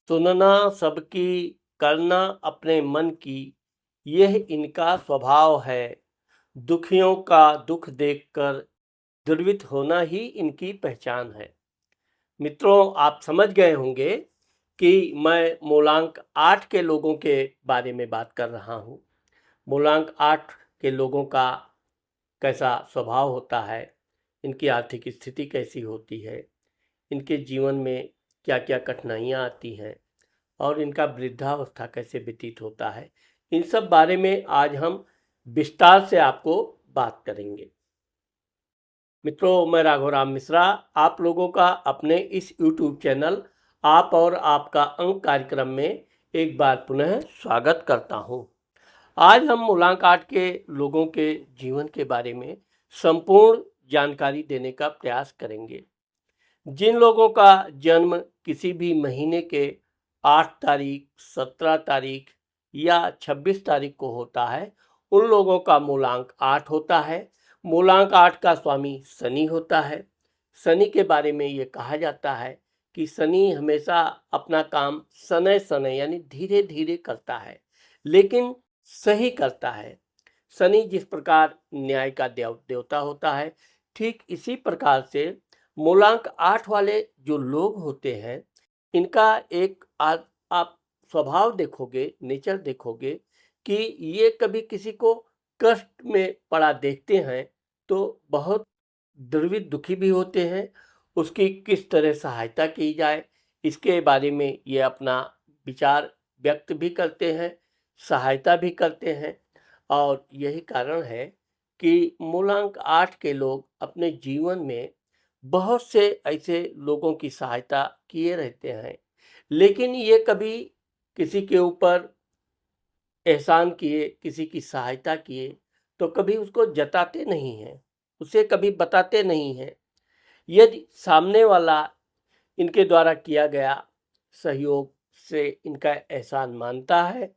सुनना सबकी, करना अपने मन की, यह इनका स्वभाव है। दुखियों का दुख देखकर द्रवित होना ही इनकी पहचान है। मित्रों, आप समझ गए होंगे कि मैं मूलांक 8 के लोगों के बारे में बात कर रहा हूँ। मूलांक 8 के लोगों का कैसा स्वभाव होता है, इनकी आर्थिक स्थिति कैसी होती है, इनके जीवन में क्या-क्या कठिनाइयाँ आती हैं और इनका वृद्धावस्था कैसे व्यतीत होता है, इन सब बारे में आज हम विस्तार से आपको बात करेंगे। मित्रों, मैं राघवराम मिश्रा आप लोगों का अपने इस यूट्यूब चैनल आप और आपका अंक कार्यक्रम में एक बार पुनः स्वागत करता हूं। आज हम मूलांक 8 के लोगों के जीवन के बारे में संपूर्ण जानकारी देने का प्रयास करेंगे। जिन लोगों का जन्म किसी भी महीने के 8 तारीख, 17 तारीख या 26 तारीख को होता है, उन लोगों का मूलांक 8 होता है। मूलांक 8 का स्वामी शनि होता है। शनि के बारे में ये कहा जाता है कि शनि हमेशा अपना काम समय-समय यानी धीरे-धीरे करता है, लेकिन सही करता है। शनि जिस प्रकार न्याय का देवता होता है, ठीक इसी प्रकार से मूलांक 8 वाले जो लोग होते हैं, इनका एक आप स्वभाव देखोगे, नेचर देखोगे कि ये कभी किसी को कष्ट में पड़ा देखते हैं, तो बहुत द्रवित दुखी भी होते हैं। उसकी किस तरह सहायता की जाए, इसके बारे में ये अपना विचार व्यक्त भी करते हैं, सहायता भी करते हैं। और यही कारण है कि मूलांक 8 के लोग अपने जीवन में बहुत से ऐसे लोगों की सहायता किए रहते हैं, लेकिन ये कभी किसी के ऊपर एहसान किए, किसी की सहायता किए, तो कभी उसको जताते नहीं हैं, उसे कभी बताते नहीं हैं। यदि सामने वाला इनके द्वारा किया गया सहयोग से इनका एहसान मानता है,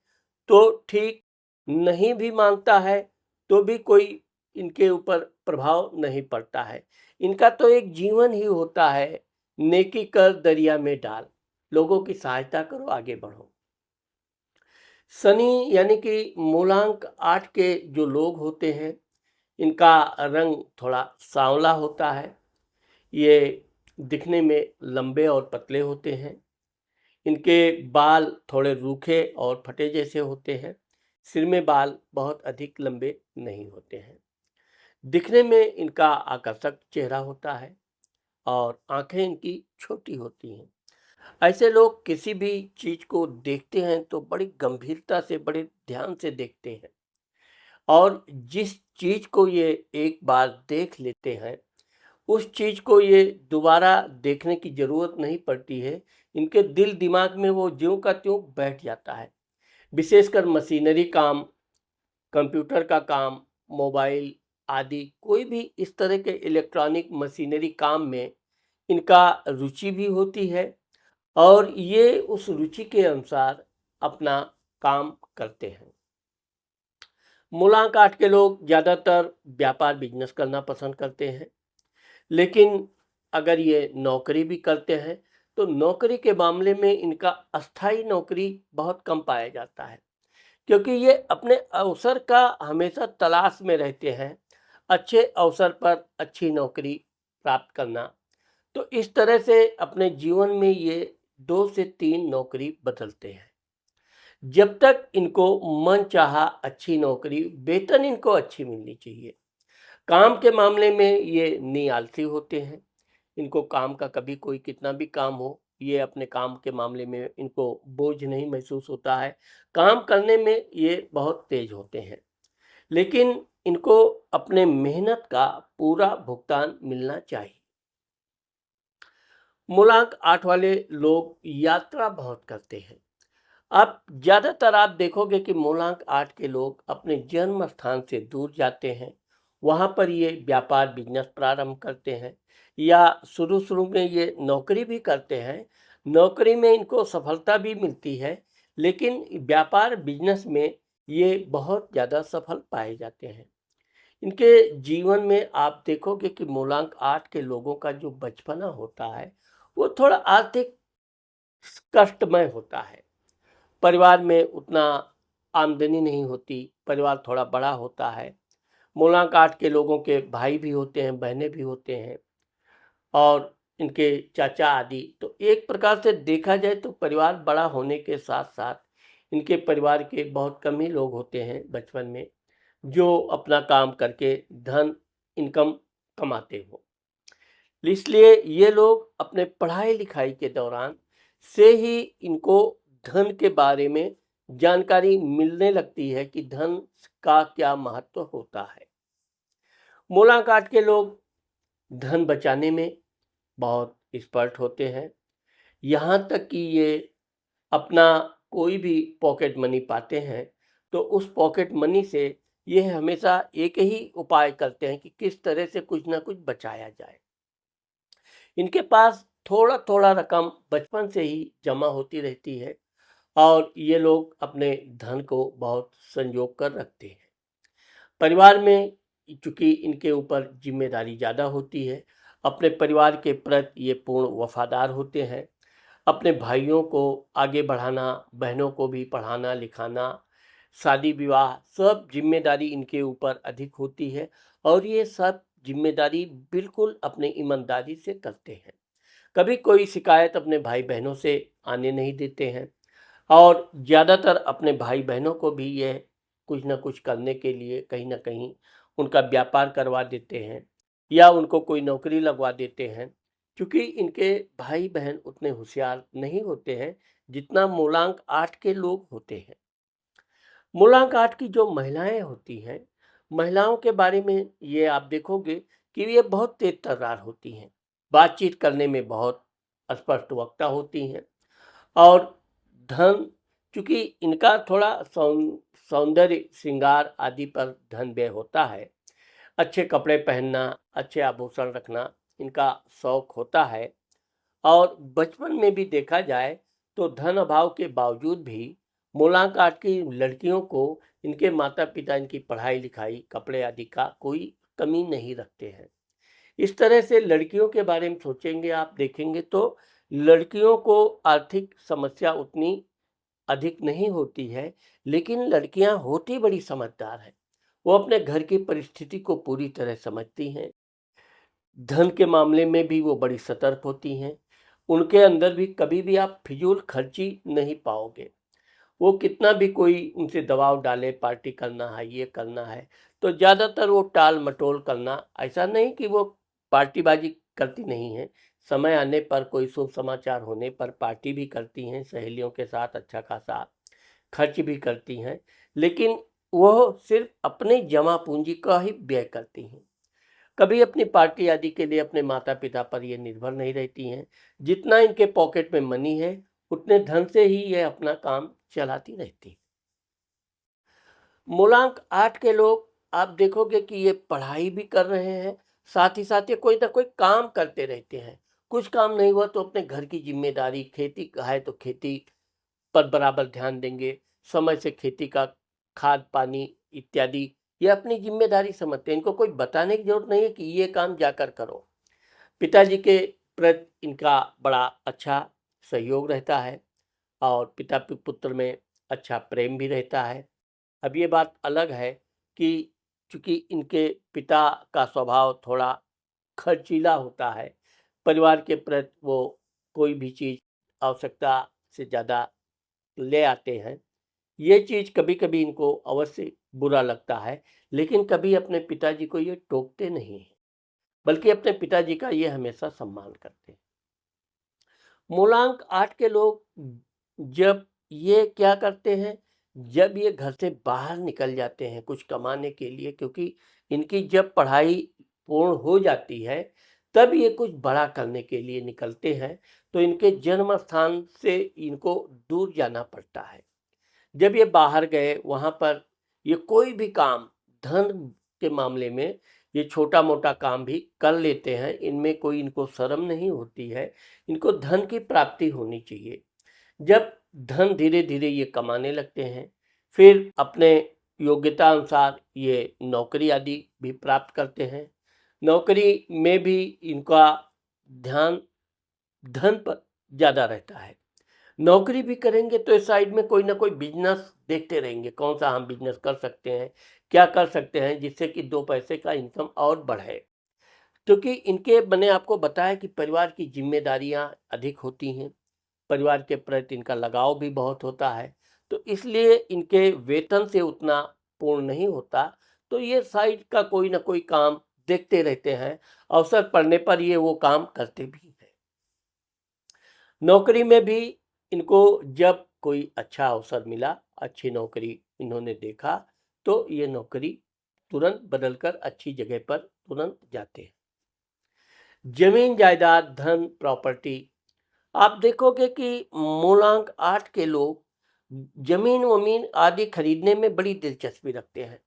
तो ठीक, नहीं भी मानता है, तो भी कोई इनके ऊपर प्रभाव नहीं पड़ता है। इनका तो एक जीवन ही होता है, नेकी कर दरिया में डाल, लोगों की सहायता करो, आगे बढ़ो। शनि यानी कि मूलांक 8 के जो लोग होते हैं, इनका रंग थोड़ा सांवला होता है। ये दिखने में लंबे और पतले होते हैं। इनके बाल थोड़े रूखे और फटे जैसे होते हैं। सिर में बाल बहुत अधिक लंबे नहीं होते हैं। दिखने में इनका आकर्षक चेहरा होता है और आंखें इनकी छोटी होती हैं। ऐसे लोग किसी भी चीज को देखते हैं तो बड़ी गंभीरता से, बड़े ध्यान से देखते हैं और जिस चीज को ये एक बार देख लेते हैं, उस चीज को ये दोबारा देखने की जरूरत नहीं पड़ती है। इनके दिल दिमाग में वो ज्यों का त्यों बैठ जाता है। विशेषकर मशीनरी काम, कंप्यूटर का काम, मोबाइल आदि कोई भी इस तरह के इलेक्ट्रॉनिक मशीनरी काम में इनका रुचि भी होती है और ये उस रुचि के अनुसार अपना काम करते हैं। मूलांक 8 के लोग ज़्यादातर व्यापार बिजनेस करना पसंद करते हैं, लेकिन अगर ये नौकरी भी करते हैं, तो नौकरी के मामले में इनका अस्थायी नौकरी बहुत कम पाया जाता है, क्योंकि ये अपने अवसर का हमेशा तलाश में रहते हैं, अच्छे अवसर पर अच्छी नौकरी प्राप्त करना। तो इस तरह से अपने जीवन में ये 2 से 3 नौकरी बदलते हैं। जब तक इनको मनचाहा अच्छी नौकरी, वेतन इनको अच्छी मिलनी चाहिए। काम के मामले में ये निआलसी होते हैं। इनको काम का कभी कोई कितना भी काम हो, ये अपने काम के मामले में इनको बोझ नहीं महसूस होता है। काम करने में ये बहुत तेज होते हैं, लेकिन इनको अपने मेहनत का पूरा भुगतान मिलना चाहिए। मूलांक 8 वाले लोग यात्रा बहुत करते हैं। आप ज़्यादातर आप देखोगे कि मूलांक 8 के लोग अपने जन्म स्थान से दूर जाते हैं। वहाँ पर ये व्यापार बिजनेस प्रारंभ करते हैं या शुरू-शुरू में ये नौकरी भी करते हैं। नौकरी में इनको सफलता भी मिलती है, लेकिन व्यापार बिजनेस में ये बहुत ज़्यादा सफल पाए जाते हैं। इनके जीवन में आप देखोगे कि मूलांक 8 के लोगों का जो बचपना होता है, वो थोड़ा आर्थिक कष्टमय होता है। परिवार में उतना आमदनी नहीं होती, परिवार थोड़ा बड़ा होता है। मूलांक आठ के लोगों के भाई भी होते हैं, बहनें भी होते हैं और इनके चाचा आदि। तो एक प्रकार से देखा जाए तो परिवार बड़ा होने के साथ-साथ इनके परिवार के बहुत कम ही लोग होते हैं बचपन में, जो अपना काम करके धन इनकम कमाते हो। इसलिए ये लोग अपने पढ़ाई-लिखाई के दौरान से ही इनको धन के बारे में जानकारी मिलने लगती है कि धन का क्या महत्व होता है। मूलांक आठ के लोग धन बचाने में बहुत एक्सपर्ट होते हैं। यहाँ तक कि ये अपना कोई भी पॉकेट मनी पाते हैं, तो उस पॉकेट मनी से ये हमेशा एक ही उपाय करते हैं कि किस तरह से कुछ ना कुछ बचाया जाए। इनके पास थोड़ा-थोड़ा रकम बचपन से ही जमा होती रहती है और ये लोग अपने धन को बहुत संजो कर रखते हैं। परिवार में चूँकि इनके ऊपर ज़िम्मेदारी ज़्यादा होती है, अपने परिवार के प्रति ये पूर्ण वफ़ादार होते हैं। अपने भाइयों को आगे बढ़ाना, बहनों को भी पढ़ाना-लिखाना, शादी-विवाह सब ज़िम्मेदारी इनके ऊपर अधिक होती है और ये सब ज़िम्मेदारी बिल्कुल अपनी ईमानदारी से करते हैं। कभी कोई शिकायत अपने भाई-बहनों से आने नहीं देते हैं और ज़्यादातर अपने भाई-बहनों को भी ये कुछ न कुछ करने के लिए कहीं न कहीं उनका व्यापार करवा देते हैं या उनको कोई नौकरी लगवा देते हैं। क्योंकि इनके भाई-बहन उतने होशियार नहीं होते हैं, जितना मूलांक 8 के लोग होते हैं। मूलांक 8 की जो महिलाएँ होती हैं, महिलाओं के बारे में ये आप देखोगे कि ये बहुत तेज़-तर्रार होती हैं। बातचीत करने में बहुत स्पष्ट वक्ता होती हैं और धन चूँकि इनका थोड़ा सौंदर्य श्रृंगार आदि पर धन व्यय होता है। अच्छे कपड़े पहनना, अच्छे आभूषण रखना इनका शौक होता है और बचपन में भी देखा जाए तो धन अभाव के बावजूद भी मूलांक आठ की लड़कियों को इनके माता-पिता इनकी पढ़ाई-लिखाई, कपड़े आदि का कोई कमी नहीं रखते हैं। इस तरह से लड़कियों के बारे में सोचेंगे आप देखेंगे तो लड़कियों को आर्थिक समस्या उतनी अधिक नहीं होती है, लेकिन लड़कियां होती बड़ी समझदार हैं। वो अपने घर की परिस्थिति को पूरी तरह समझती हैं। धन के मामले में भी वो बड़ी सतर्क होती हैं। उनके अंदर भी कभी भी आप फिजूल खर्ची नहीं पाओगे। वो कितना भी कोई उनसे दबाव डाले पार्टी करना है, ये करना है, तो ज़्यादातर वो टाल-मटोल करना, ऐसा नहीं कि वो पार्टीबाजी करती नहीं हैं। समय आने पर कोई शुभ समाचार होने पर पार्टी भी करती हैं, सहेलियों के साथ अच्छा खासा खर्च भी करती हैं, लेकिन वो सिर्फ़ अपने जमा पूँजी का ही व्यय करती हैं। कभी अपनी पार्टी आदि के लिए अपने माता-पिता पर ये निर्भर नहीं रहती हैं। जितना इनके पॉकेट में मनी है, उतने धन से ही ये अपना काम चलाती रहती हैं। मूलांक 8 के लोग आप देखोगे कि ये पढ़ाई भी कर रहे हैं, साथ ही साथ ये कोई ना कोई काम करते रहते हैं। कुछ काम नहीं हुआ तो अपने घर की ज़िम्मेदारी, खेती है तो खेती पर बराबर ध्यान देंगे, समय से खेती का खाद-पानी इत्यादि ये अपनी ज़िम्मेदारी समझते हैं। इनको कोई बताने की ज़रूरत नहीं है कि ये काम जाकर करो। पिताजी के प्रति इनका बड़ा अच्छा सहयोग रहता है और पिता-पुत्र में अच्छा प्रेम भी रहता है। अब ये बात अलग है कि चूँकि इनके पिता का स्वभाव थोड़ा खर्चीला होता है, परिवार के प्रति वो कोई भी चीज़ आवश्यकता से ज़्यादा ले आते हैं। ये चीज़ कभी-कभी इनको अवश्य बुरा लगता है, लेकिन कभी अपने पिताजी को ये टोकते नहीं हैं, बल्कि अपने पिताजी का ये हमेशा सम्मान करते हैं। मूलांक 8 के लोग जब ये क्या करते हैं, जब ये घर से बाहर निकल जाते हैं कुछ कमाने के लिए क्योंकि इनकी जब पढ़ाई पूर्ण हो जाती है, तब ये कुछ बड़ा करने के लिए निकलते हैं, तो इनके जन्म स्थान से इनको दूर जाना पड़ता है। जब ये बाहर गए वहाँ पर ये कोई भी काम धन के मामले में ये छोटा-मोटा काम भी कर लेते हैं, इनमें कोई इनको शर्म नहीं होती है, इनको धन की प्राप्ति होनी चाहिए। जब धन धीरे-धीरे ये कमाने लगते हैं, फिर अपने योग्यता अनुसार ये नौकरी आदि भी प्राप्त करते हैं। नौकरी में भी इनका ध्यान धन पर ज़्यादा रहता है। नौकरी भी करेंगे तो इस साइड में कोई ना कोई बिजनेस देखते रहेंगे, कौन सा हम बिजनेस कर सकते हैं, क्या कर सकते हैं जिससे कि 2 पैसे का इनकम और बढ़े। क्योंकि इनके मैंने आपको बताया कि परिवार की ज़िम्मेदारियाँ अधिक होती हैं, परिवार के प्रति इनका लगाव भी बहुत होता है, तो इसलिए इनके वेतन से उतना पूर्ण नहीं होता, तो ये साइड का कोई न कोई काम देखते रहते हैं, अवसर पड़ने पर ये वो काम करते भी हैं। नौकरी में भी इनको जब कोई अच्छा अवसर मिला, अच्छी नौकरी इन्होंने देखा, तो ये नौकरी तुरंत बदलकर अच्छी जगह पर तुरंत जाते हैं। ज़मीन जायदाद, धन, प्रॉपर्टी आप देखोगे कि मूलांक 8 के लोग ज़मीन-वमीन आदि खरीदने में बड़ी दिलचस्पी रखते हैं।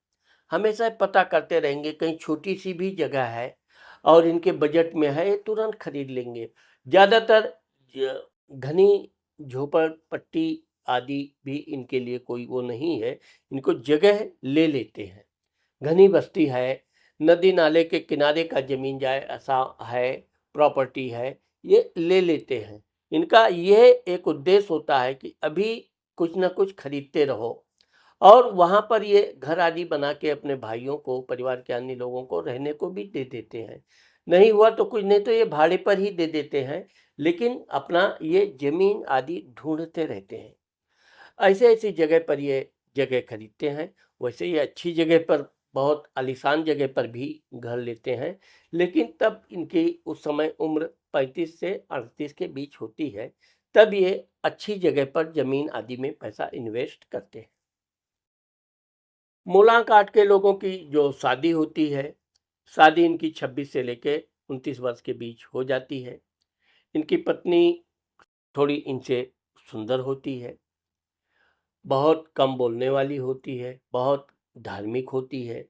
हमेशा पता करते रहेंगे कहीं छोटी-सी भी जगह है और इनके बजट में है, ये तुरंत खरीद लेंगे। ज़्यादातर ज घनी झोपड़पट्टी आदि भी इनके लिए कोई वो नहीं है, इनको जगह ले लेते हैं। घनी बस्ती है, नदी नाले के किनारे का ज़मीन जाए ऐसा है, प्रॉपर्टी है, ये ले लेते हैं। इनका ये एक उद्देश्य होता है कि अभी कुछ न कुछ खरीदते रहो और वहाँ पर ये घर आदि बना के अपने भाइयों को, परिवार के अन्य लोगों को रहने को भी दे देते हैं। नहीं हुआ तो कुछ नहीं तो ये भाड़े पर ही दे देते हैं, लेकिन अपना ये ज़मीन आदि ढूँढते रहते हैं। ऐसे-ऐसी जगह पर ये जगह खरीदते हैं। वैसे ये अच्छी जगह पर बहुत आलीशान जगह पर भी घर लेते हैं, लेकिन तब इनकी उस समय उम्र 35 से 38 के बीच होती है, तब ये अच्छी जगह पर ज़मीन आदि में पैसा इन्वेस्ट करते हैं। मूलांक 8 के लोगों की जो शादी होती है, शादी इनकी 26 से लेके 29 वर्ष के बीच हो जाती है। इनकी पत्नी थोड़ी इनसे सुंदर होती है। बहुत कम बोलने वाली होती है, बहुत धार्मिक होती है,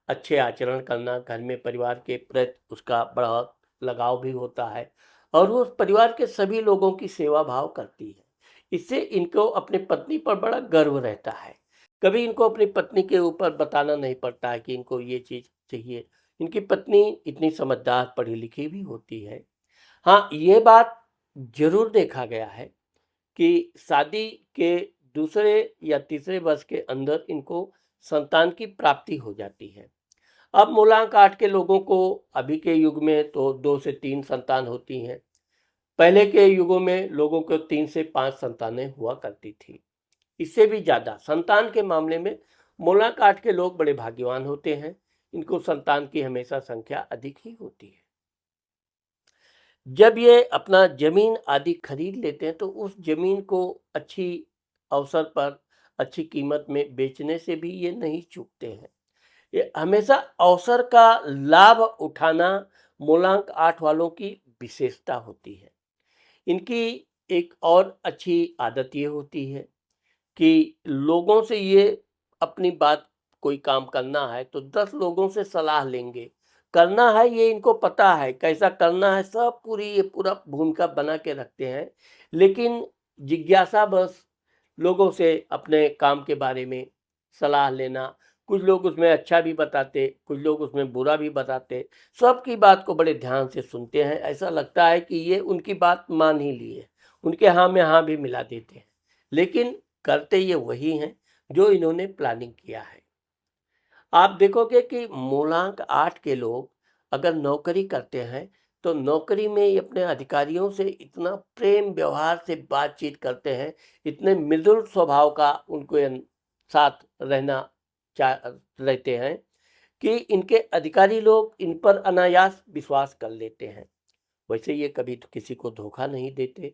अच्छे आचरण करना, घर में परिवार के प्रति उसका बड़ा लगाव भी होता है और वो परिवार के सभी लोगों की सेवा भाव करती है। इससे इनको अपनी पत्नी पर बड़ा गर्व रहता है। कभी इनको अपनी पत्नी के ऊपर बताना नहीं पड़ता है कि इनको ये चीज़ चाहिए। इनकी पत्नी इतनी समझदार, पढ़ी-लिखी भी होती है। हाँ, ये बात ज़रूर देखा गया है कि शादी के दूसरे या तीसरे वर्ष के अंदर इनको संतान की प्राप्ति हो जाती है। अब मूलांक 8 के लोगों को अभी के युग में तो 2 से 3 संतान होती हैं। पहले के युगों में लोगों को 3 से 5 संतानें हुआ करती थी। इससे भी ज़्यादा संतान के मामले में मूलांक 8 के लोग बड़े भाग्यवान होते हैं। इनको संतान की हमेशा संख्या अधिक ही होती है। जब ये अपना ज़मीन आदि खरीद लेते हैं तो उस ज़मीन को अच्छी अवसर पर अच्छी कीमत में बेचने से भी ये नहीं चूकते हैं। ये हमेशा अवसर का लाभ उठाना मूलांक 8 वालों की विशेषता होती है। इनकी एक और अच्छी आदत ये होती है कि लोगों से ये अपनी बात कोई काम करना है तो 10 लोगों से सलाह लेंगे। करना है ये इनको पता है, कैसा करना है सब पूरी ये पूरा भूमिका बना के रखते हैं। लेकिन जिज्ञासावश लोगों से अपने काम के बारे में सलाह लेना, कुछ लोग उसमें अच्छा भी बताते, कुछ लोग उसमें बुरा भी बताते, सबकी बात को बड़े ध्यान से सुनते हैं। ऐसा लगता है कि ये उनकी बात मान ही ली है, उनके हाँ में हाँ भी मिला देते हैं। लेकिन करते ये वही हैं जो इन्होंने प्लानिंग किया है। आप देखोगे कि मूलांक 8 के लोग अगर नौकरी करते हैं, तो नौकरी में ये अपने अधिकारियों से इतना प्रेम व्यवहार से बातचीत करते हैं, इतने मृदुल स्वभाव का उनके साथ रहना चा रहते हैं कि इनके अधिकारी लोग इन पर अनायास विश्वास कर लेते हैं। वैसे ये कभी तो किसी को धोखा नहीं देते।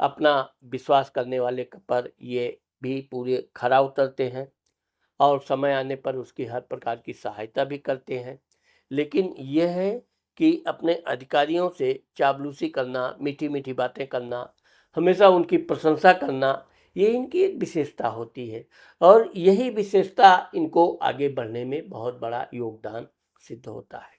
अपना विश्वास करने वाले पर ये भी पूरे खरा उतरते हैं और समय आने पर उसकी हर प्रकार की सहायता भी करते हैं। लेकिन यह है कि अपने अधिकारियों से चापलूसी करना, मीठी-मीठी बातें करना, हमेशा उनकी प्रशंसा करना, ये इनकी एक विशेषता होती है और यही विशेषता इनको आगे बढ़ने में बहुत बड़ा योगदान सिद्ध होता है।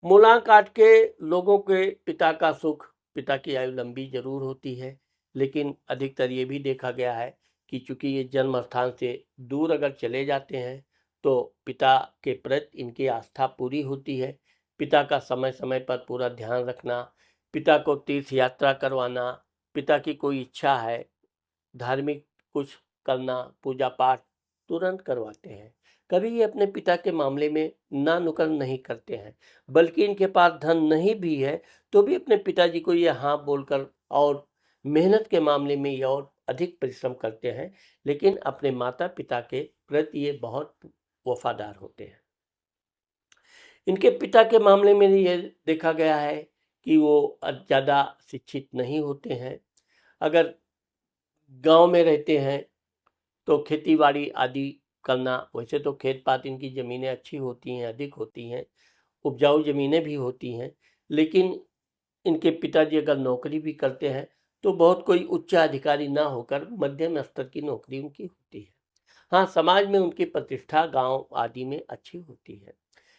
मूलांक आठ के लोगों के पिता का सुख, पिता की आयु लंबी ज़रूर होती है, लेकिन अधिकतर ये भी देखा गया है कि चूँकि ये जन्म स्थान से दूर अगर चले जाते हैं, तो पिता के प्रति इनकी आस्था पूरी होती है। पिता का समय-समय पर पूरा ध्यान रखना, पिता को तीर्थ यात्रा करवाना, पिता की कोई इच्छा है, धार्मिक कुछ करना, पूजा पाठ, तुरंत करवाते हैं। कभी ये अपने पिता के मामले में ना नुक्कड़ नहीं करते हैं, बल्कि इनके पास धन नहीं भी है, तो भी अपने पिताजी को ये हाँ बोलकर और मेहनत के मामले में ये और अधिक परिश्रम करते हैं, लेकिन अपने माता-पिता के प्रति ये बहुत वफ़ादार होते हैं। इनके पिता के मामले में ये देखा गया है कि वो ज़्यादा शिक्षित नहीं होते हैं। अगर गाँव में रहते हैं तो खेती-बाड़ी आदि करना, वैसे तो खेत-पात इनकी ज़मीनें अच्छी होती हैं, अधिक होती हैं, उपजाऊ ज़मीनें भी होती हैं, लेकिन इनके पिताजी अगर नौकरी भी करते हैं, तो बहुत कोई उच्च अधिकारी ना होकर मध्यम स्तर की नौकरी उनकी होती है। हाँ, समाज में उनकी प्रतिष्ठा गाँव आदि में अच्छी होती है।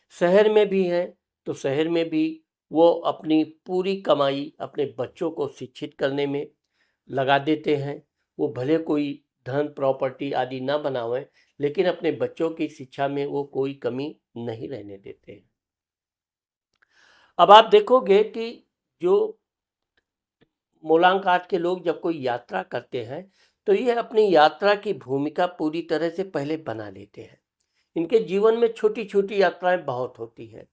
शहर में भी हैं, तो शहर में भी वो अपनी पूरी कमाई अपने बच्चों को शिक्षित करने में लगा देते हैं। वो भले कोई धन प्रॉपर्टी आदि ना बनावें, लेकिन अपने बच्चों की शिक्षा में वो कोई कमी नहीं रहने देते हैं। अब आप देखोगे कि जो मूलांक के लोग जब कोई यात्रा करते हैं, तो ये अपनी यात्रा की भूमिका पूरी तरह से पहले बना लेते हैं। इनके जीवन में छोटी-छोटी यात्राएँ बहुत होती हैं।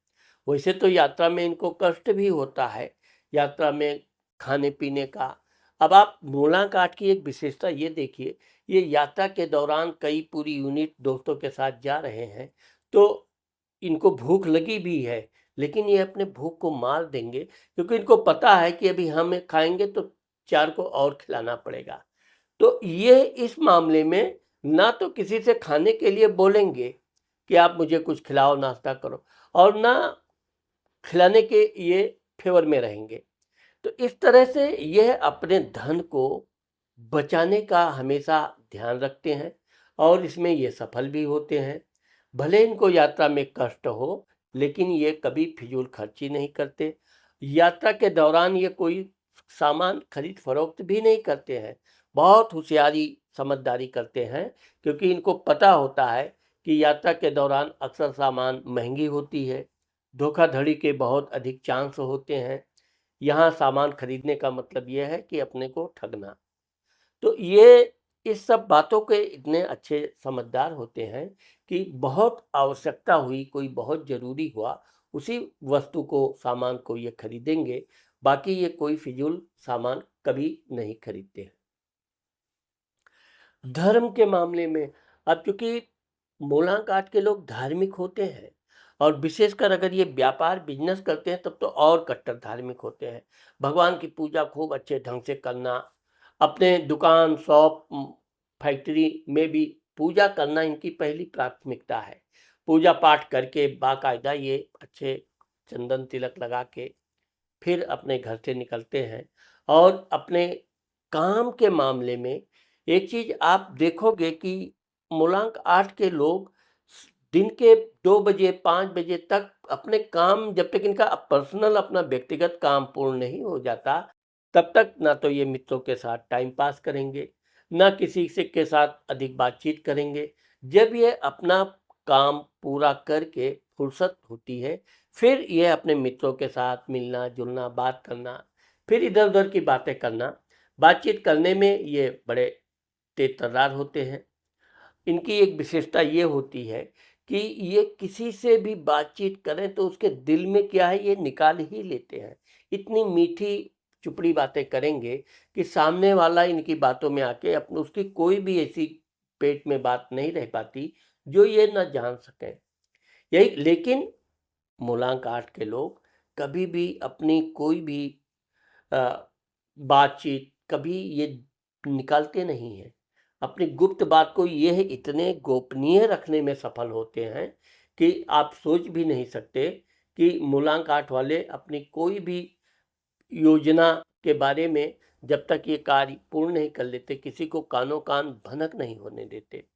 वैसे तो यात्रा में इनको कष्ट भी होता है, यात्रा में खाने-पीने का। अब आप मूलांक आठ की एक विशेषता ये देखिए, ये यात्रा के दौरान कई पूरी यूनिट दोस्तों के साथ जा रहे हैं, तो इनको भूख लगी भी है, लेकिन ये अपने भूख को मार देंगे, क्योंकि इनको पता है कि अभी हम खाएँगे तो 4 को और खिलाना पड़ेगा। तो ये इस मामले में ना तो किसी से खाने के लिए बोलेंगे कि आप मुझे कुछ खिलाओ, नाश्ता करो, और ना खिलाने के ये फ़ेवर में रहेंगे। तो इस तरह से यह अपने धन को बचाने का हमेशा ध्यान रखते हैं और इसमें ये सफल भी होते हैं। भले इनको यात्रा में कष्ट हो, लेकिन ये कभी फिजूल खर्ची नहीं करते। यात्रा के दौरान ये कोई सामान खरीद फरोख्त भी नहीं करते हैं। बहुत होशियारी समझदारी करते हैं, क्योंकि इनको पता होता है कि यात्रा के दौरान अक्सर सामान महंगी होती है, धोखाधड़ी के बहुत अधिक चांस होते हैं। यहाँ सामान खरीदने का मतलब ये है कि अपने को ठगना। तो ये इस सब बातों के इतने अच्छे समझदार होते हैं कि बहुत आवश्यकता हुई, कोई बहुत ज़रूरी हुआ, उसी वस्तु को, सामान को ये खरीदेंगे, बाकी ये कोई फ़िज़ूल सामान कभी नहीं खरीदते हैं। धर्म के मामले में अब चूँकि मूलांक के लोग धार्मिक होते हैं और विशेषकर अगर ये व्यापार बिजनेस करते हैं तब तो और कट्टर धार्मिक होते हैं। भगवान की पूजा खूब अच्छे ढंग से करना, अपने दुकान, शॉप, फैक्ट्री में भी पूजा करना इनकी पहली प्राथमिकता है। पूजा पाठ करके बाकायदा ये अच्छे चंदन तिलक लगा के फिर अपने घर से निकलते हैं और अपने काम के मामले में एक चीज़ आप देखोगे कि मूलांक 8 के लोग दिन के 2 बजे 5 बजे तक अपने काम, जब तक इनका पर्सनल अपना व्यक्तिगत काम पूर्ण नहीं हो जाता, तब तक ना तो ये मित्रों के साथ टाइम पास करेंगे, ना किसी से के साथ अधिक बातचीत करेंगे। जब ये अपना काम पूरा करके फुर्सत होती है, फिर ये अपने मित्रों के साथ मिलना-जुलना, बात करना, फिर इधर-उधर की बातें करना। बातचीत करने में ये बड़े तेज-तर्रार होते हैं। इनकी एक विशेषता ये होती है कि ये किसी से भी बातचीत करें तो उसके दिल में क्या है ये निकाल ही लेते हैं। इतनी मीठी चुपड़ी बातें करेंगे कि सामने वाला इनकी बातों में आके अपने उसकी कोई भी ऐसी पेट में बात नहीं रह पाती जो ये ना जान सकें। यही लेकिन मूलांक 8 के लोग कभी भी अपनी कोई भी अ, बातचीत कभी ये निकालते नहीं हैं। अपनी गुप्त बात को ये इतने गोपनीय रखने में सफल होते हैं कि आप सोच भी नहीं सकते कि मूलांक 8 वाले अपनी कोई भी योजना के बारे में जब तक ये कार्य पूर्ण नहीं कर लेते, किसी को कानो-कान भनक नहीं होने देते।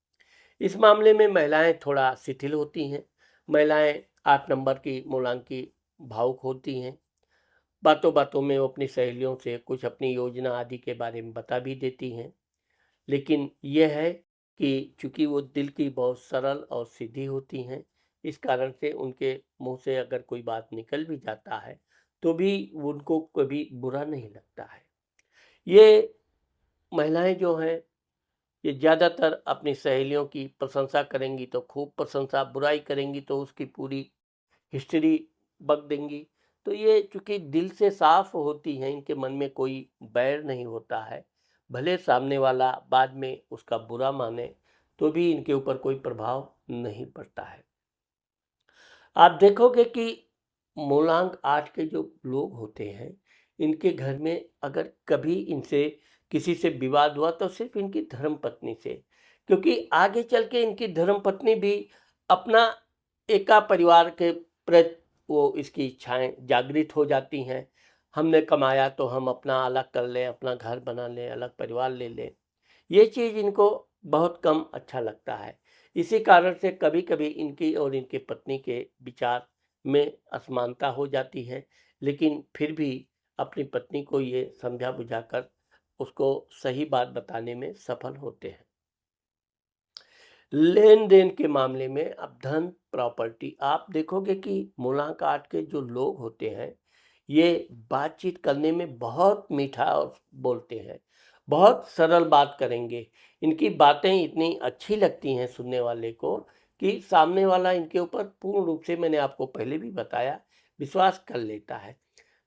इस मामले में महिलाएँ थोड़ा शिथिल होती हैं। महिलाएँ 8 नंबर की मूलांकी भावुक होती हैं। बातों-बातों में वो अपनी सहेलियों से कुछ अपनी योजना आदि के बारे में बता भी देती हैं। लेकिन ये है कि चूँकि वो दिल की बहुत सरल और सीधी होती हैं, इस कारण से उनके मुँह से अगर कोई बात निकल भी जाता है, तो भी उनको कभी बुरा नहीं लगता है। ये महिलाएं जो हैं ये ज़्यादातर अपनी सहेलियों की प्रशंसा करेंगी तो खूब प्रशंसा, बुराई करेंगी तो उसकी पूरी हिस्ट्री बक देंगी। तो ये चूँकि दिल से साफ होती हैं, इनके मन में कोई बैर नहीं होता है। भले सामने वाला बाद में उसका बुरा माने, तो भी इनके ऊपर कोई प्रभाव नहीं पड़ता है। आप देखोगे कि मूलांक 8 के जो लोग होते हैं, इनके घर में अगर कभी इनसे किसी से विवाद हुआ तो सिर्फ इनकी धर्मपत्नी से। क्योंकि आगे चल के इनकी धर्मपत्नी भी अपना एका परिवार के प्रति वो इसकी इच्छाएं जागृत हो जाती हैं। हमने कमाया तो हम अपना अलग कर लें, अपना घर बना लें, अलग परिवार ले लें। ये चीज़ इनको बहुत कम अच्छा लगता है। इसी कारण से कभी-कभी इनकी और इनके पत्नी के विचार में असमानता हो जाती है, लेकिन फिर भी अपनी पत्नी को ये समझा-बुझाकर उसको सही बात बताने में सफल होते हैं। लेन-देन के मामले में अब धन, प्रॉपर्टी आप देखोगे कि मुलाकात के जो लोग होते हैं, ये बातचीत करने में बहुत मीठा और बोलते हैं, बहुत सरल बात करेंगे। इनकी बातें इतनी अच्छी लगती हैं सुनने वाले को कि सामने वाला इनके ऊपर पूर्ण रूप से मैंने आपको पहले भी बताया, विश्वास कर लेता है।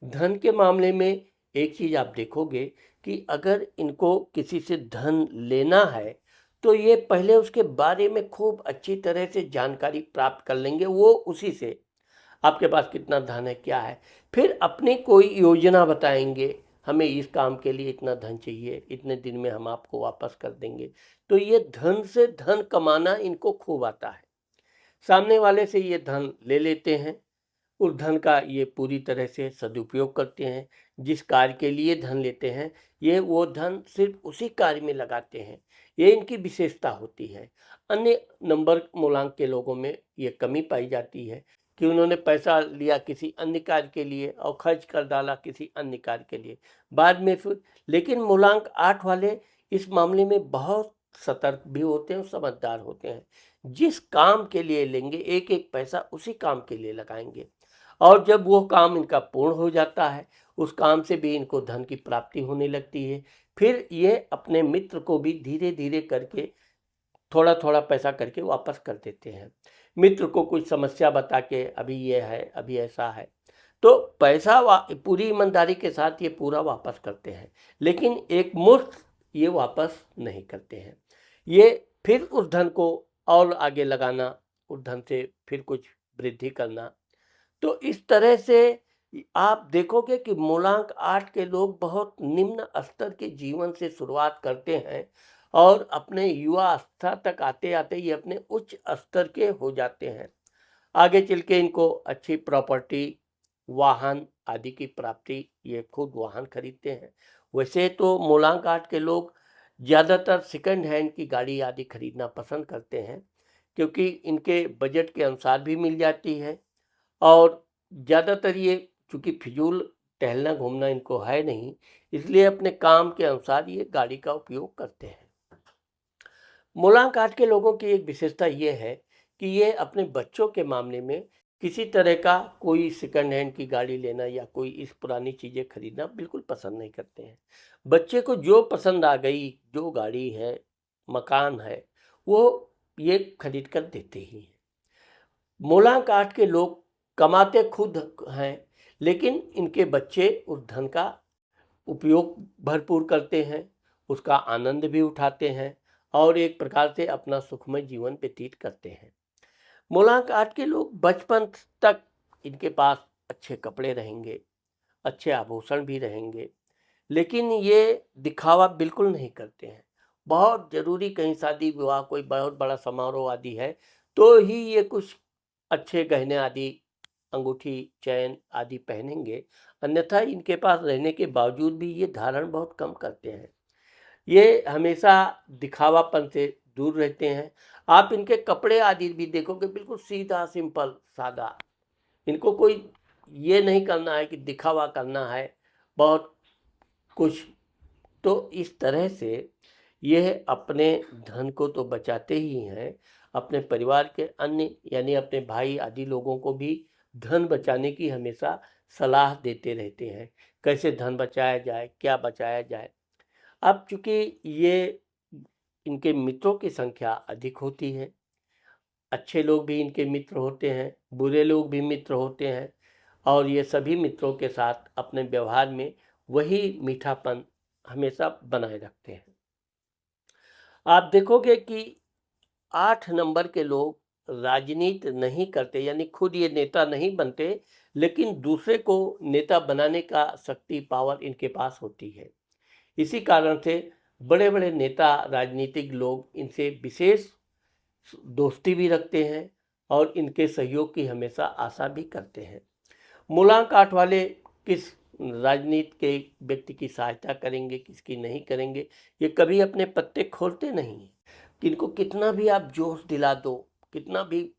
धन के मामले में एक चीज़ आप देखोगे कि अगर इनको किसी से धन लेना है, तो ये पहले उसके बारे में खूब अच्छी तरह से जानकारी प्राप्त कर लेंगे वो उसी से। आपके पास कितना धन है, क्या है? फिर अपनी कोई योजना बताएँगे, हमें इस काम के लिए इतना धन चाहिए, इतने दिन में हम आपको वापस कर देंगे। तो ये धन से धन कमाना इनको खूब आता है। सामने वाले से ये धन ले लेते हैं, उस धन का ये पूरी तरह से सदुपयोग करते हैं। जिस कार्य के लिए धन लेते हैं, ये वो धन सिर्फ़ उसी कार्य में लगाते हैं। ये इनकी विशेषता होती है। अन्य नंबर मूलांक के लोगों में ये कमी पाई जाती है कि उन्होंने पैसा लिया किसी अन्य कार्य के लिए और खर्च कर डाला किसी अन्य कार्य के लिए। बाद में फिर लेकिन मूलांक 8 वाले इस मामले में बहुत सतर्क भी होते हैं और समझदार होते हैं। जिस काम के लिए लेंगे, एक-एक पैसा उसी काम के लिए लगाएँगे। और जब वो काम इनका पूर्ण हो जाता है, उस काम से भी इनको धन की प्राप्ति होने लगती है। फिर ये अपने मित्र को भी धीरे-धीरे करके थोड़ा-थोड़ा पैसा करके वापस कर देते हैं। मित्र को कुछ समस्या बता के अभी ये है, अभी ऐसा है। तो पैसा पूरी ईमानदारी के साथ ये पूरा वापस करते हैं। लेकिन एक मुश्त ये वापस नहीं करते हैं। ये फिर उस धन को और आगे लगाना, उस धन से फिर कुछ वृद्धि करना। तो इस तरह से आप देखोगे कि मूलांक 8 के लोग बहुत निम्न स्तर के जीवन से शुरुआत करते हैं और अपने युवा अवस्था तक आते-आते ये अपने उच्च स्तर के हो जाते हैं। आगे चल के इनको अच्छी प्रॉपर्टी, वाहन आदि की प्राप्ति ये खुद वाहन खरीदते हैं। वैसे तो मूलांक 8 के लोग ज़्यादातर सेकंड हैंड की गाड़ी आदि खरीदना पसंद करते हैं, क्योंकि इनके बजट के अनुसार भी मिल जाती है और ज़्यादातर ये चूँकि फिजूल टहलना घूमना इनको है नहीं, इसलिए अपने काम के अनुसार ये गाड़ी का उपयोग करते हैं। मुलाकात के लोगों की एक विशेषता ये है कि ये अपने बच्चों के मामले में किसी तरह का कोई सेकंड हैंड की गाड़ी लेना या कोई इस पुरानी चीज़ें खरीदना बिल्कुल पसंद नहीं करते हैं। बच्चे को जो पसंद आ गई, जो गाड़ी है, मकान है, वो ये खरीद कर देते ही हैं। मुलाकात के लोग कमाते खुद हैं, लेकिन इनके बच्चे उस धन का उपयोग भरपूर करते हैं, उसका आनंद भी उठाते हैं और एक प्रकार से अपना सुखमय जीवन व्यतीत करते हैं। मुलाकात के लोग बचपन तक इनके पास अच्छे कपड़े रहेंगे, अच्छे आभूषण भी रहेंगे, लेकिन ये दिखावा बिल्कुल नहीं करते हैं। बहुत ज़रूरी कहीं शादी-विवाह कोई बहुत बड़ा समारोह आदि है, तो ही ये कुछ अच्छे गहने आदि, अंगूठी, चैन आदि पहनेंगे, अन्यथा इनके पास रहने के बावजूद भी ये धारण बहुत कम करते हैं। ये हमेशा दिखावापन से दूर रहते हैं। आप इनके कपड़े आदि भी देखोगे बिल्कुल सीधा, सिंपल, सादा। इनको कोई ये नहीं करना है कि दिखावा करना है, बहुत कुछ। तो इस तरह से यह अपने धन को तो बचाते ही हैं, अपने परिवार के अन्य यानी अपने भाई आदि लोगों को भी धन बचाने की हमेशा सलाह देते रहते हैं। कैसे धन बचाया जाए, क्या बचाया जाए? अब चूंकि ये इनके मित्रों की संख्या अधिक होती है, अच्छे लोग भी इनके मित्र होते हैं, बुरे लोग भी मित्र होते हैं, और ये सभी मित्रों के साथ अपने व्यवहार में वही मीठापन हमेशा बनाए रखते हैं। आप देखोगे कि 8 नंबर के लोग राजनीति नहीं करते, यानी खुद ये नेता नहीं बनते, लेकिन दूसरे को नेता बनाने का शक्ति पावर इनके पास होती है। इसी कारण से बड़े बड़े नेता राजनीतिक लोग इनसे विशेष दोस्ती भी रखते हैं और इनके सहयोग की हमेशा आशा भी करते हैं। मूलांक आठ वाले किस राजनीति के व्यक्ति की सहायता करेंगे, किसकी नहीं करेंगे, ये कभी अपने पत्ते खोलते नहीं हैं। इनको कितना भी आप जोश दिला दो, कितना भी,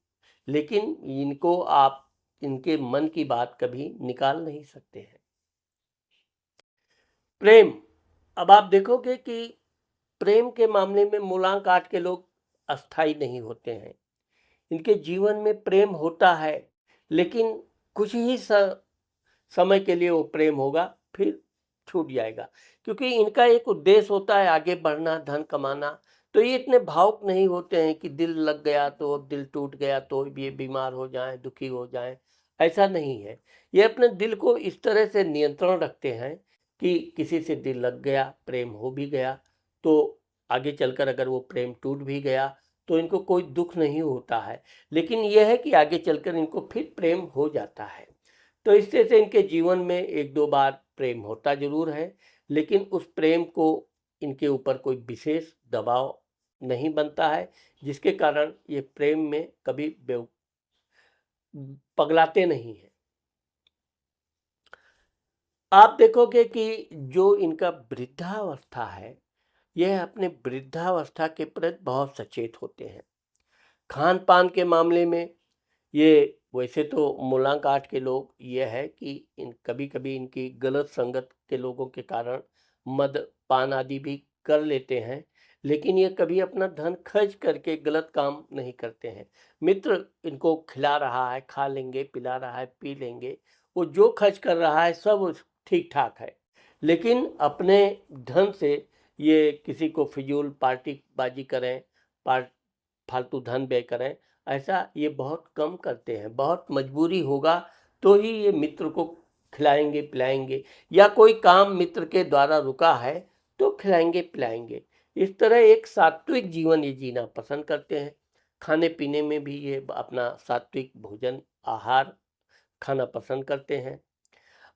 लेकिन इनको आप इनके मन की बात कभी निकाल नहीं सकते हैं। प्रेम, अब आप देखोगे कि प्रेम के मामले में मूलांक आठ के लोग अस्थाई नहीं होते हैं। इनके जीवन में प्रेम होता है, लेकिन कुछ ही समय के लिए वो प्रेम होगा, फिर छूट जाएगा, क्योंकि इनका एक उद्देश्य होता है आगे बढ़ना, धन कमाना। तो ये इतने भावुक नहीं होते हैं कि दिल लग गया तो, दिल टूट गया तो ये बीमार हो जाएं, दुखी हो जाएं, ऐसा नहीं है। ये अपने दिल को इस तरह से नियंत्रण रखते हैं कि किसी से दिल लग गया, प्रेम हो भी गया, तो आगे चलकर अगर वो प्रेम टूट भी गया तो इनको कोई दुख नहीं होता है, लेकिन यह है कि आगे चलकर इनको फिर प्रेम हो जाता है। तो इस तरह से इनके जीवन में एक दो बार प्रेम होता जरूर है, लेकिन उस प्रेम को इनके ऊपर कोई विशेष दबाव नहीं बनता है, जिसके कारण ये प्रेम में कभी पगलाते नहीं हैं। आप देखोगे कि जो इनका वृद्धावस्था है, यह अपने वृद्धावस्था के प्रति बहुत सचेत होते हैं। खान पान के मामले में ये, वैसे तो मूलांक आठ के लोग ये है कि इन कभी कभी इनकी गलत संगत के लोगों के कारण मद पान आदि भी कर लेते हैं, लेकिन ये कभी अपना धन खर्च करके गलत काम नहीं करते हैं। मित्र इनको खिला रहा है, खा लेंगे, पिला रहा है, पी लेंगे, वो जो खर्च कर रहा है सब ठीक ठाक है, लेकिन अपने धन से ये किसी को फिजूल पार्टी बाजी करें, फालतू धन व्यय करें, ऐसा ये बहुत कम करते हैं। बहुत मजबूरी होगा तो ही ये मित्र को खिलाएंगे पिलाएंगे, या कोई काम मित्र के द्वारा रुका है तो खिलाएंगे पिलाएंगे। इस तरह एक सात्विक जीवन ये जीना पसंद करते हैं। खाने पीने में भी ये अपना सात्विक भोजन आहार खाना पसंद करते हैं।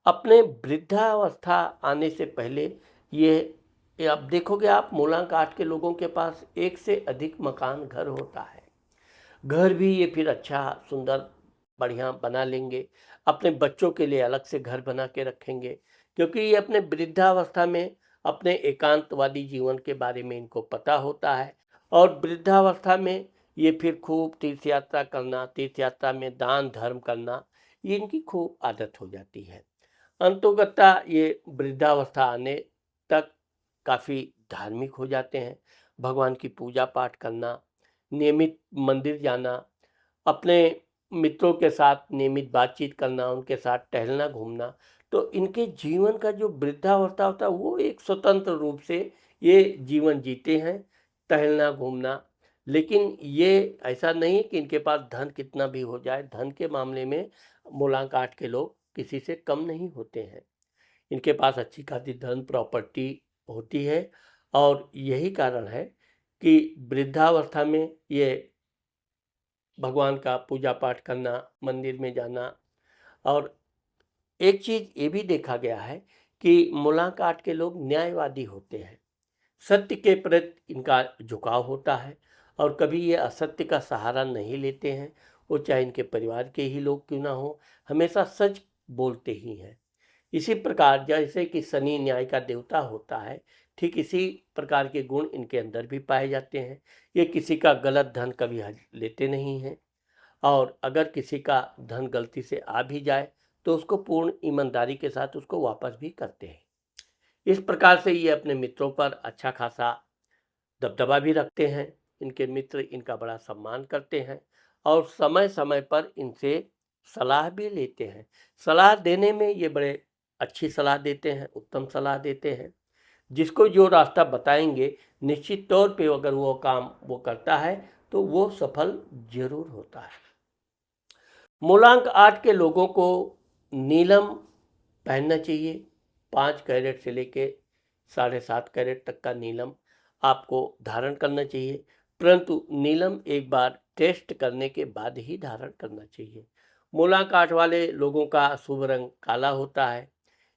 अपने वृद्धावस्था आने से पहले ये अब देखोगे आप, मूलांक आठ के लोगों के पास एक से अधिक मकान घर होता है। घर भी ये फिर अच्छा सुंदर बढ़िया बना लेंगे, अपने बच्चों के लिए अलग से घर बना के रखेंगे, क्योंकि ये अपने वृद्धावस्था में अपने एकांतवादी जीवन के बारे में इनको पता होता है, और वृद्धावस्था में ये फिर खूब तीर्थ यात्रा करना, तीर्थ यात्रा में दान धर्म करना, ये इनकी खूब आदत हो जाती है। अंतोगत्ता ये वृद्धावस्था आने तक काफ़ी धार्मिक हो जाते हैं। भगवान की पूजा पाठ करना, नियमित मंदिर जाना, अपने मित्रों के साथ नियमित बातचीत करना, उनके साथ टहलना घूमना, तो इनके जीवन का जो वृद्धावस्था होता है वो एक स्वतंत्र रूप से ये जीवन जीते हैं, टहलना घूमना। लेकिन ये ऐसा नहीं है कि इनके पास धन कितना भी हो जाए, धन के मामले में मूलांक आठ के लोग किसी से कम नहीं होते हैं। इनके पास अच्छी खासी धन प्रॉपर्टी होती है, और यही कारण है कि वृद्धावस्था में ये भगवान का पूजा पाठ करना, मंदिर में जाना। और एक चीज़ ये भी देखा गया है कि मूलांक आठ के लोग न्यायवादी होते हैं। सत्य के प्रति इनका झुकाव होता है, और कभी ये असत्य का सहारा नहीं लेते हैं। वो चाहे इनके परिवार के ही लोग क्यों ना हो, हमेशा सच बोलते ही हैं। इसी प्रकार जैसे कि शनि न्याय का देवता होता है, ठीक इसी प्रकार के गुण इनके अंदर भी पाए जाते हैं। ये किसी का गलत धन कभी लेते नहीं हैं, और अगर किसी का धन गलती से आ भी जाए तो उसको पूर्ण ईमानदारी के साथ उसको वापस भी करते हैं। इस प्रकार से ये अपने मित्रों पर अच्छा खासा दबदबा भी रखते हैं। इनके मित्र इनका बड़ा सम्मान करते हैं, और समय समय पर इनसे सलाह भी लेते हैं। सलाह देने में ये बड़े अच्छी सलाह देते हैं, उत्तम सलाह देते हैं। जिसको जो रास्ता बताएंगे निश्चित तौर पे अगर वो काम वो करता है तो वो सफल जरूर होता है। मूलांक 8 के लोगों को नीलम पहनना चाहिए। 5 कैरेट से लेके 7.5 कैरेट तक का नीलम आपको धारण करना चाहिए, परंतु नीलम एक बार टेस्ट करने के बाद ही धारण करना चाहिए। मूलांक 8 वाले लोगों का शुभ रंग काला होता है।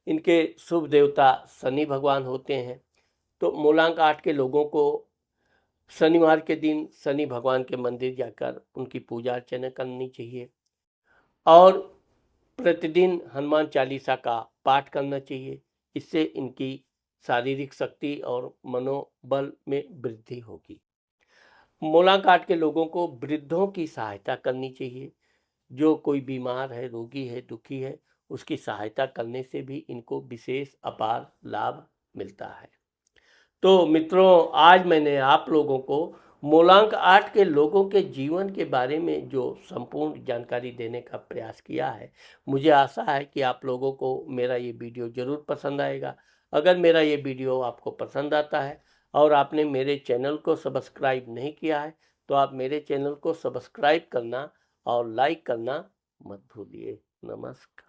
इनके शुभ देवता शनि भगवान होते हैं। तो मूलांक 8 के लोगों को शनिवार के दिन शनि भगवान के मंदिर जाकर उनकी पूजा अर्चना करनी चाहिए और प्रतिदिन हनुमान चालीसा का पाठ करना चाहिए। इससे इनकी शारीरिक शक्ति और मनोबल में वृद्धि होगी। मूलांक 8 के लोगों को वृद्धों की सहायता करनी चाहिए। जो कोई बीमार है, रोगी है, दुखी है, उसकी सहायता करने से भी इनको विशेष अपार लाभ मिलता है। तो मित्रों, आज मैंने आप लोगों को मूलांक 8 के लोगों के जीवन के बारे में जो संपूर्ण जानकारी देने का प्रयास किया है, मुझे आशा है कि आप लोगों को मेरा ये वीडियो ज़रूर पसंद आएगा। अगर मेरा ये वीडियो आपको पसंद आता है और आपने मेरे चैनल को सब्सक्राइब नहीं किया है, तो आप मेरे चैनल को सब्सक्राइब करना और लाइक करना मत भूलिए। नमस्कार।